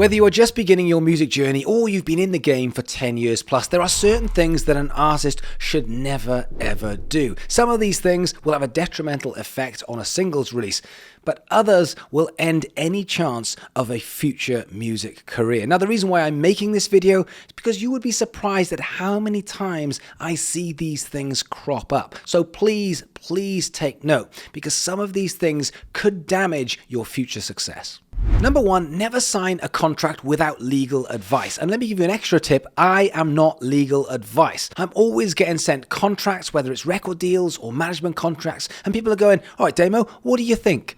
Whether you are just beginning your music journey or you've been in the game for 10 years plus, there are certain things that an artist should never ever do. Some of these things will have a detrimental effect on a singles release, but others will end any chance of a future music career. Now, the reason why I'm making this video is because you would be surprised at how many times I see these things crop up. So please take note, because some of these things could damage your future success. Number one, never sign a contract without legal advice. And let me give you an extra tip. I am not legal advice. I'm always getting sent contracts, whether it's record deals or management contracts, and people are going, all right, Damo, what do you think?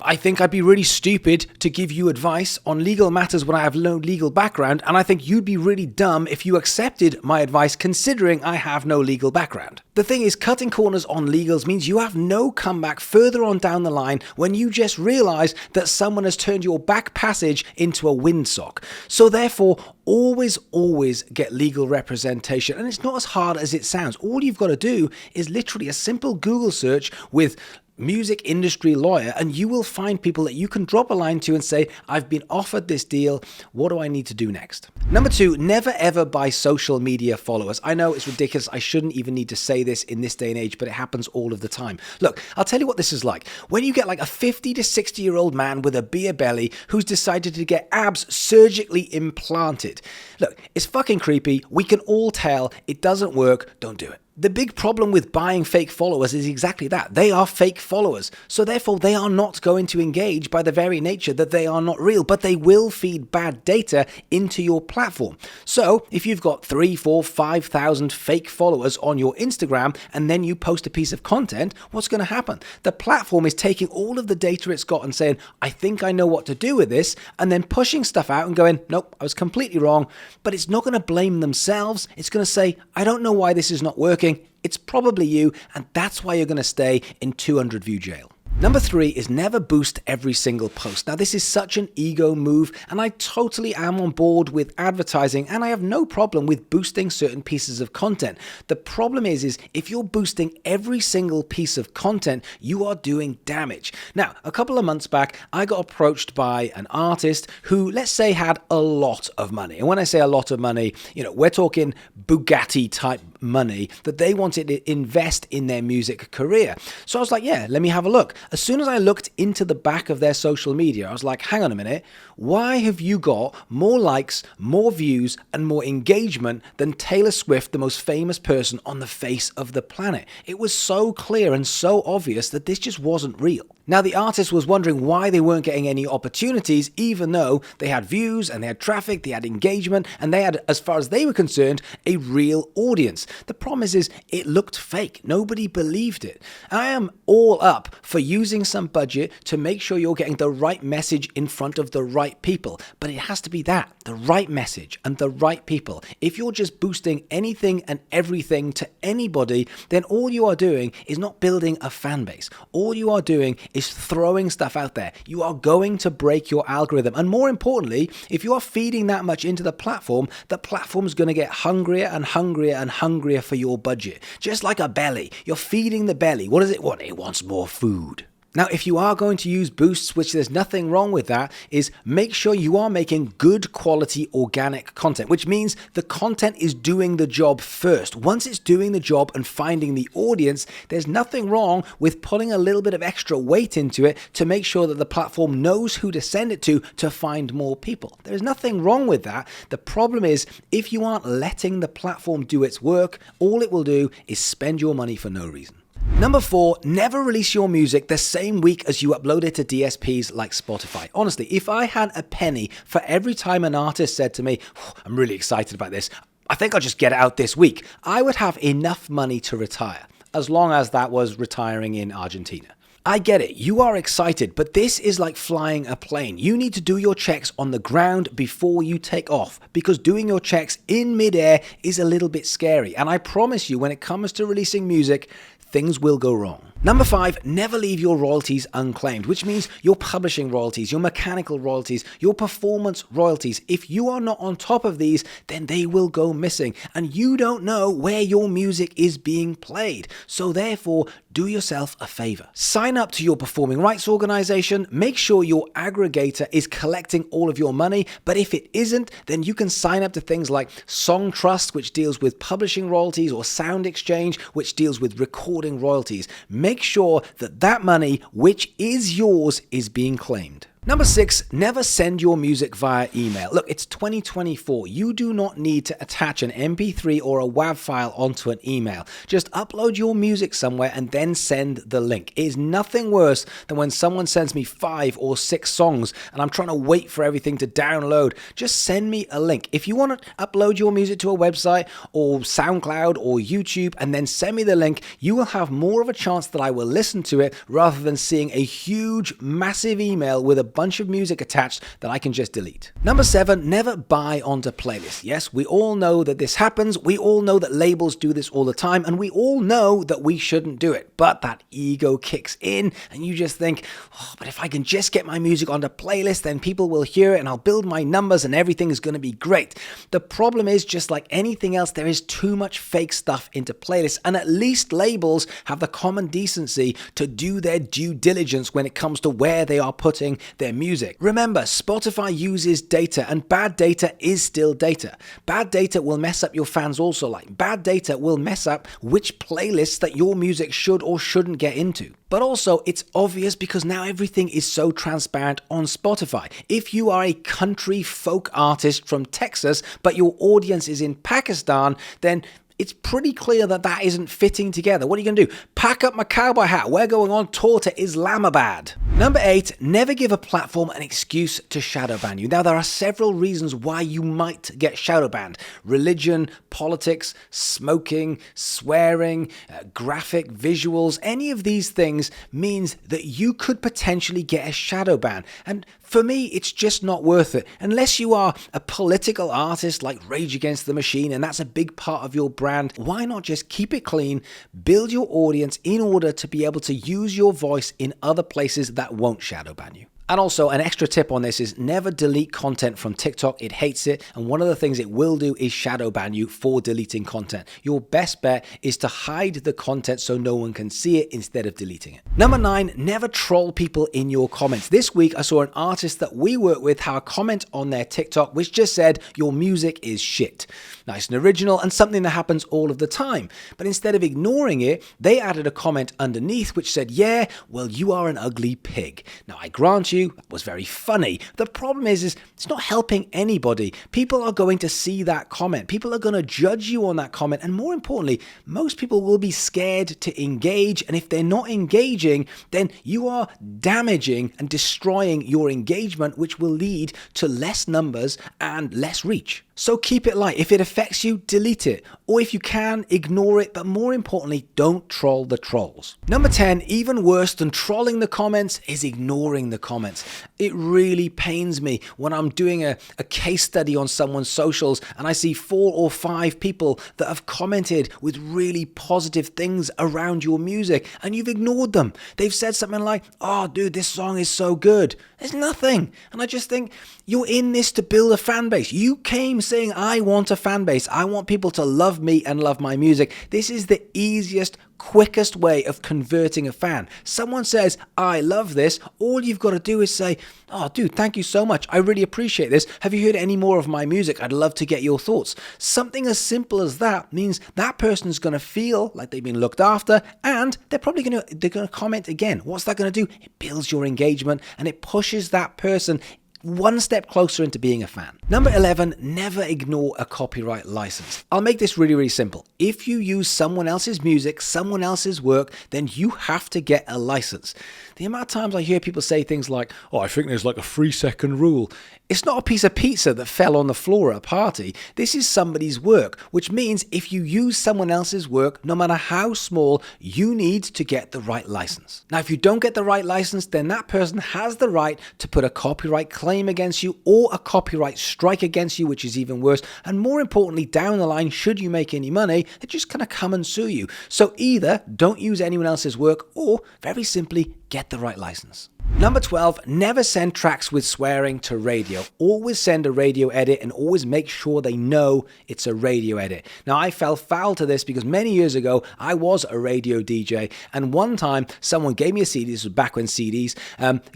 I think I'd be really stupid to give you advice on legal matters when I have no legal background, and I think you'd be really dumb if you accepted my advice considering I have no legal background. The thing is, cutting corners on legals means you have no comeback further on down the line when you just realize that someone has turned your back passage into a windsock. So therefore, always get legal representation. And it's not as hard as it sounds. All you've got to do is literally a simple Google search with music industry lawyer, and you will find people that you can drop a line to and say, I've been offered this deal, what do I need to do next? Number two, never ever buy social media followers. I know it's ridiculous, I shouldn't even need to say this in this day and age, but it happens all of the time. Look, I'll tell you what this is like. When you get like a 50 to 60 year old man with a beer belly who's decided to get abs surgically implanted. Look, it's fucking creepy, we can all tell, it doesn't work, don't do it. The big problem with buying fake followers is exactly that. They are fake followers. So therefore, they are not going to engage by the very nature that they are not real, but they will feed bad data into your platform. So if you've got 3, 4, 5,000 fake followers on your Instagram and then you post a piece of content, what's going to happen? The platform is taking all of the data it's got and saying, I think I know what to do with this, and then pushing stuff out and going, nope, I was completely wrong. But it's not going to blame themselves. It's going to say, I don't know why this is not working. It's probably you, and that's why you're going to stay in 200 view jail. Number three is never boost every single post. Now, this is such an ego move, and I totally am on board with advertising, and I have no problem with boosting certain pieces of content. The problem is if you're boosting every single piece of content, you are doing damage. Now, a couple of months back, I got approached by an artist who, let's say, had a lot of money. And when I say a lot of money, we're talking Bugatti type money that they wanted to invest in their music career. So I was like, yeah, let me have a look. As soon as I looked into the back of their social media, I was like, hang on a minute, why have you got more likes, more views, and more engagement than Taylor Swift, the most famous person on the face of the planet? It was so clear and so obvious that this just wasn't real. Now, the artist was wondering why they weren't getting any opportunities, even though they had views and they had traffic, they had engagement, and they had, as far as they were concerned, a real audience. The problem is it looked fake. Nobody believed it. I am all up for using some budget to make sure you're getting the right message in front of the right people. But it has to be that, the right message and the right people. If you're just boosting anything and everything to anybody, then all you are doing is not building a fan base. All you are doing is throwing stuff out there. You are going to break your algorithm. And more importantly, if you are feeding that much into the platform's going to get hungrier and hungrier and hungrier for your budget. Just like a belly. You're feeding the belly. What does it want? It wants more food. Now, if you are going to use boosts, which there's nothing wrong with that, is make sure you are making good quality organic content, which means the content is doing the job first. Once it's doing the job and finding the audience, there's nothing wrong with putting a little bit of extra weight into it to make sure that the platform knows who to send it to find more people. There's nothing wrong with that. The problem is if you aren't letting the platform do its work, all it will do is spend your money for no reason. Number four, never release your music the same week as you upload it to DSPs like Spotify. Honestly, if I had a penny for every time an artist said to me, I'm really excited about this, I think I'll just get it out this week, I would have enough money to retire, as long as that was retiring in Argentina. I get it, you are excited, but this is like flying a plane. You need to do your checks on the ground before you take off, because doing your checks in midair is a little bit scary. And I promise you, when it comes to releasing music, things will go wrong. Number five, never leave your royalties unclaimed, which means your publishing royalties, your mechanical royalties, your performance royalties. If you are not on top of these, then they will go missing, and you don't know where your music is being played. So therefore, do yourself a favor. Sign up to your performing rights organization, make sure your aggregator is collecting all of your money, but if it isn't, then you can sign up to things like Song Trust, which deals with publishing royalties, or Sound Exchange, which deals with recording royalties. Make sure that that money, which is yours, is being claimed. Number 6, never send your music via email. Look, it's 2024. You do not need to attach an MP3 or a WAV file onto an email. Just upload your music somewhere and then send the link. It is nothing worse than when someone sends me 5 or 6 songs and I'm trying to wait for everything to download. Just send me a link. If you want to upload your music to a website or SoundCloud or YouTube and then send me the link, you will have more of a chance that I will listen to it rather than seeing a huge, massive email with a bunch of music attached that I can just delete. Number 7, never buy onto playlists. Yes, we all know that this happens. We all know that labels do this all the time, and we all know that we shouldn't do it. But that ego kicks in, and you just think, oh, but if I can just get my music onto playlists, then people will hear it, and I'll build my numbers, and everything is going to be great. The problem is, just like anything else, there is too much fake stuff into playlists, and at least labels have the common decency to do their due diligence when it comes to where they are putting their music. Remember, Spotify uses data, and bad data is still data. Bad data will mess up your fans also. Like, bad data will mess up which playlists that your music should or shouldn't get into. But also, it's obvious because now everything is so transparent on Spotify. If you are a country folk artist from Texas, but your audience is in Pakistan, then it's pretty clear that that isn't fitting together. What are you going to do? Pack up my cowboy hat. We're going on tour to Islamabad. Number 8, never give a platform an excuse to shadow ban you. Now, there are several reasons why you might get shadow banned. Religion, politics, smoking, swearing, graphic visuals, any of these things means that you could potentially get a shadow ban. And for me, it's just not worth it. Unless you are a political artist like Rage Against the Machine, and that's a big part of your brand, why not just keep it clean, build your audience in order to be able to use your voice in other places that won't shadow ban you. And also, an extra tip on this is never delete content from TikTok. It hates it, and one of the things it will do is shadow ban you for deleting content. Your best bet is to hide the content so no one can see it instead of deleting it. Number 9, never troll people in your comments. This week, I saw an artist that we work with have a comment on their TikTok which just said, "Your music is shit." Nice and original, and something that happens all of the time. But instead of ignoring it, they added a comment underneath which said, "Yeah, well, you are an ugly pig." Now, I grant you, that was very funny. The problem is it's not helping anybody. People are going to see that comment. People are going to judge you on that comment. And more importantly, most people will be scared to engage. And if they're not engaging, then you are damaging and destroying your engagement, which will lead to less numbers and less reach. So keep it light. If it affects you, delete it. Or if you can, ignore it. But more importantly, don't troll the trolls. Number 10, even worse than trolling the comments is ignoring the comments. It really pains me when I'm doing a case study on someone's socials and I see 4 or 5 people that have commented with really positive things around your music and you've ignored them. They've said something like, "Oh, dude, this song is so good." There's nothing. And I just think, you're in this to build a fan base. You came saying, "I want a fan base. I want people to love me and love my music." This is the easiest, quickest way of converting a fan. Someone says, "I love this." All you've got to do is say, "Oh, dude, thank you so much. I really appreciate this. Have you heard any more of my music? I'd love to get your thoughts." Something as simple as that means that person's going to feel like they've been looked after, and they're probably going to comment again. What's that going to do? It builds your engagement and it pushes that person one step closer into being a fan. Number 11, never ignore a copyright license. I'll make this really, really simple. If you use someone else's music, someone else's work, then you have to get a license. The amount of times I hear people say things like, "Oh, I think there's like a 3-second rule." It's not a piece of pizza that fell on the floor at a party. This is somebody's work, which means if you use someone else's work, no matter how small, you need to get the right license. Now, if you don't get the right license, then that person has the right to put a copyright claim against you or a copyright strike against you, which is even worse. And more importantly, down the line, should you make any money, they're just going to come and sue you. So either don't use anyone else's work or, very simply, get the right license. Number 12, never send tracks with swearing to radio. Always send a radio edit and always make sure they know it's a radio edit. Now, I fell foul to this because many years ago, I was a radio DJ, and one time someone gave me a CD, this was back when CDs,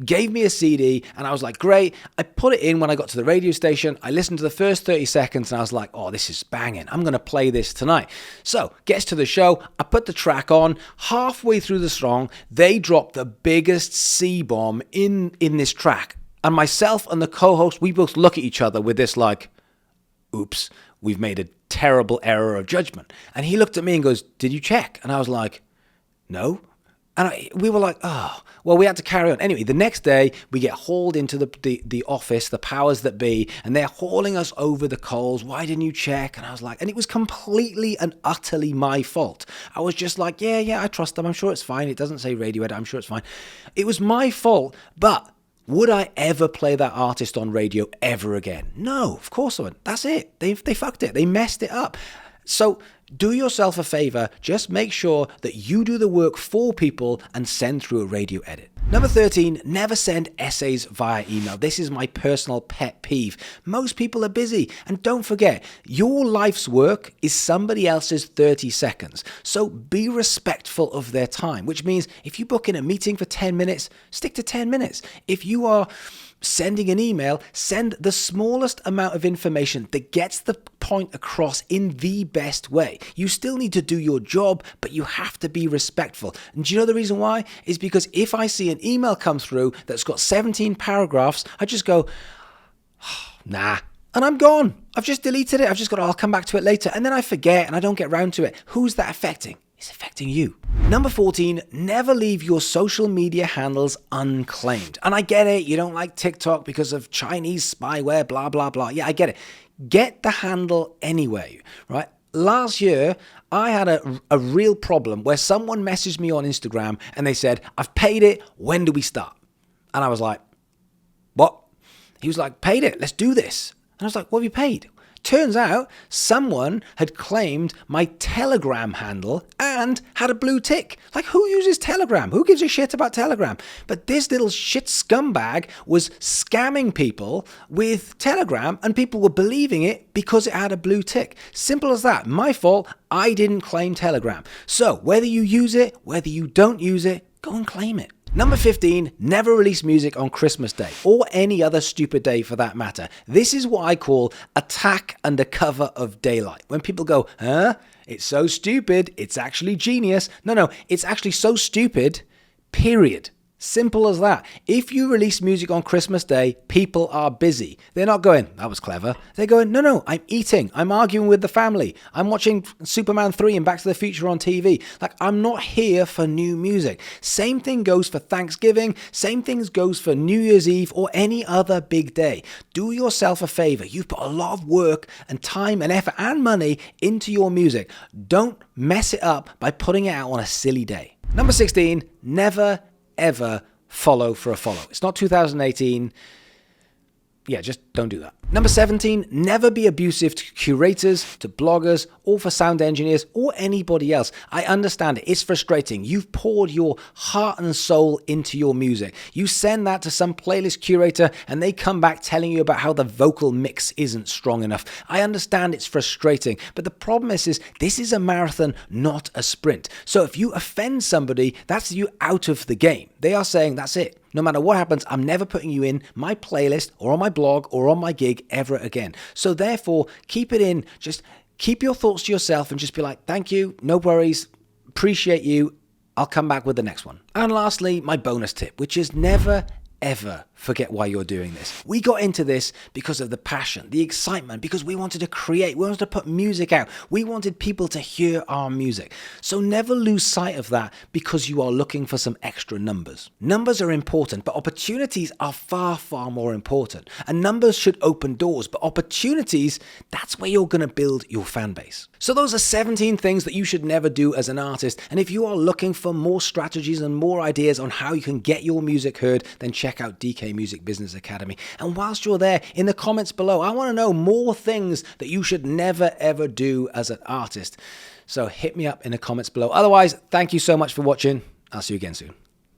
gave me a CD, and I was like, great. I put it in when I got to the radio station. I listened to the first 30 seconds, and I was like, oh, this is banging. I'm going to play this tonight. So, gets to the show, I put the track on. Halfway through the song, they dropped the biggest C-bomb in this track, and myself and the co-host, we both look at each other with this like, oops, we've made a terrible error of judgment. And he looked at me and goes, did you check? And I was like, no. And we were like, oh, well, we had to carry on. Anyway, the next day, we get hauled into the office, the powers that be, and they're hauling us over the coals. Why didn't you check? And I was like, and it was completely and utterly my fault. I was just like, yeah, I trust them. I'm sure it's fine. It doesn't say radio edit. I'm sure it's fine. It was my fault, but would I ever play that artist on radio ever again? No, of course I wouldn't. That's it. They fucked it. They messed it up. So do yourself a favor, just make sure that you do the work for people and send through a radio edit. Number 13, never send essays via email. This is my personal pet peeve. Most people are busy, and don't forget, your life's work is somebody else's 30 seconds. So be respectful of their time, which means if you book in a meeting for 10 minutes, stick to 10 minutes. If you are sending an email, send the smallest amount of information that gets the point across in the best way. You still need to do your job, but you have to be respectful. And do you know the reason why? Is because if I see an email come through that's got 17 paragraphs, I just go, oh, nah, and I'm gone. I've just deleted it. I've just got, I'll come back to it later. And then I forget and I don't get round to it. Who's that affecting? It's affecting you. Number 14, never leave your social media handles unclaimed. And I get it, you don't like TikTok because of Chinese spyware, blah, blah, blah. Yeah, I get it. Get the handle anyway, right? Last year, I had a real problem where someone messaged me on Instagram and they said, I've paid it, when do we start? And I was like, what? He was like, paid it, let's do this. And I was like, what have you paid? Turns out someone had claimed my Telegram handle and had a blue tick. Like, who uses Telegram? Who gives a shit about Telegram? But this little shit scumbag was scamming people with Telegram, and people were believing it because it had a blue tick. Simple as that. My fault. I didn't claim Telegram. So whether you use it, whether you don't use it, go and claim it. Number 15, never release music on Christmas Day or any other stupid day for that matter. This is what I call attack under cover of daylight. When people go, huh? It's so stupid. It's actually genius. No, it's actually so stupid, period. Simple as that. If you release music on Christmas Day, people are busy. They're not going, that was clever. They're going, no, I'm eating. I'm arguing with the family. I'm watching Superman 3 and Back to the Future on TV. Like, I'm not here for new music. Same thing goes for Thanksgiving. Same thing goes for New Year's Eve or any other big day. Do yourself a favor. You've put a lot of work and time and effort and money into your music. Don't mess it up by putting it out on a silly day. Number 16, never ever follow for a follow. It's not 2018. Yeah, just don't do that. Number 17, never be abusive to curators, to bloggers, or for sound engineers, or anybody else. I understand it. It's frustrating. You've poured your heart and soul into your music. You send that to some playlist curator, and they come back telling you about how the vocal mix isn't strong enough. I understand it's frustrating, but the problem is this is a marathon, not a sprint. So if you offend somebody, that's you out of the game. They are saying, that's it. No matter what happens, I'm never putting you in my playlist or on my blog or on my gig ever again. So therefore, keep it in. Just keep your thoughts to yourself and just be like, thank you, no worries, appreciate you. I'll come back with the next one. And lastly, my bonus tip, which is never, ever forget why you're doing this. We got into this because of the passion, the excitement, because we wanted to create, we wanted to put music out. We wanted people to hear our music. So never lose sight of that because you are looking for some extra numbers. Numbers are important, but opportunities are far, far more important. And numbers should open doors, but opportunities, that's where you're going to build your fan base. So those are 17 things that you should never do as an artist. And if you are looking for more strategies and more ideas on how you can get your music heard, then check out DK Music Business Academy. And whilst you're there, in the comments below, I want to know more things that you should never ever do as an artist. So hit me up in the comments below. Otherwise, thank you so much for watching. I'll see you again soon.